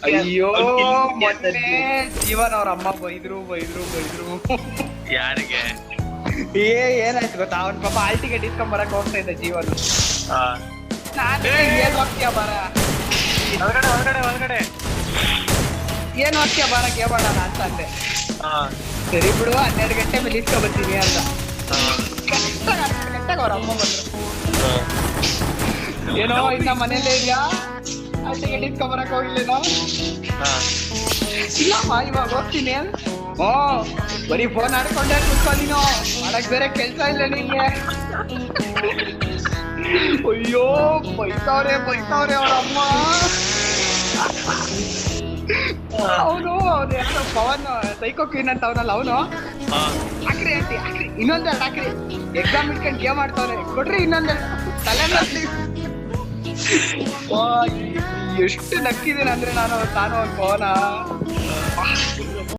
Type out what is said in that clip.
ಅಯ್ಯೋ ಮೊನ್ನೆ ಜೀವನ್ ಅವ್ರ ಅಮ್ಮ ಬೈದ್ರು. ಯಾರಿಗೆ? ಏನಾಯ್ತು ಗೊತ್ತಾ, ಅವನ್ ಪಾಪ ಹಾಲ್ ಟಿಕೆಟ್ ಇಸ್ಕೊಂಡ್ ಬರಕ್ ಹೋಗ್ತಾ ಇದ್ದ ಜೀವನ್. ಹಾ. ನಾನು ಏನ್ ಹೋಗ್ತೀಯ ಬರ, ಒಳಗಡೆ ಏನ್ ಹೋಗ್ತೀಯ ಬರ ಕೇಳೋಣ ಅಂತ ಅಂದೆ. ಹಾ. ಸರಿ ಬಿಡು 12 ಗಂಟೆ ಮೇಲೆ ಇಸ್ಕೊಂಡ್ ಬರ್ತೀನಿ ಅಂತ. ಹಾ. ಕರೆಕ್ಟಾಗಿ 12 ಗಂಟೆಗೆ ಅವ್ರ ಅಮ್ಮ ಬಂದ್ರು. ಹಾ. ಏನೋ ಇನ್ನ ಮನೇಲೇ ಇದೆಯಾ, ಹಾಲ್ ಟಿಕೆಟ್ ಇಸ್ಕೊಂಡ್ ಬರಕ್ ಹೋಗ್ಲಿಲ್ಲ. ಹಾ. ಇಲ್ಲಮ್ಮ ಇವಾಗ ಹೋಗ್ತೀನಿ. ಬರೀ ಫೋನ್ ಆಡ್ಕೊಂಡೆ ಕೂತ್ಕೊ ನೀನು, ಮಾಡಕ್ ಬೇರೆ ಕೆಲ್ಸ ಇಲ್ಲ ನಿಂಗೆ. ಅಯ್ಯೋ ಬೈತಾವ್ರೆ ಅವ್ರ ಅಮ್ಮ. ಅವನು ಯಾರೋ ಪವನ್ ಸೈಕೋ ಕ್ವೀನ್ ಅಂತ ಅವನಲ್ಲ ಅವನು. ಹಾ. ಹಾಕ್ರಿ ಆಂಟಿ ಹಾಕ್ರಿ, ಇನ್ನೊಂದೆರಡು ಹಾಕ್ರಿ, ಎಕ್ಸಾಮ್ ಇಟ್ಕೊಂಡು ಗೇಮ್ ಆಡ್ತಾವ್ರೆ, ಕೊಡ್ರಿ ಇನ್ನೊಂದೆರಡು ತಲೆ ನಡ್ಲಿ. ಎಷ್ಟು ನಕ್ಕಿದ್ದೀನಿ ಅಂದ್ರೆ ನಾನು ಅವ್ನ ಪವನ.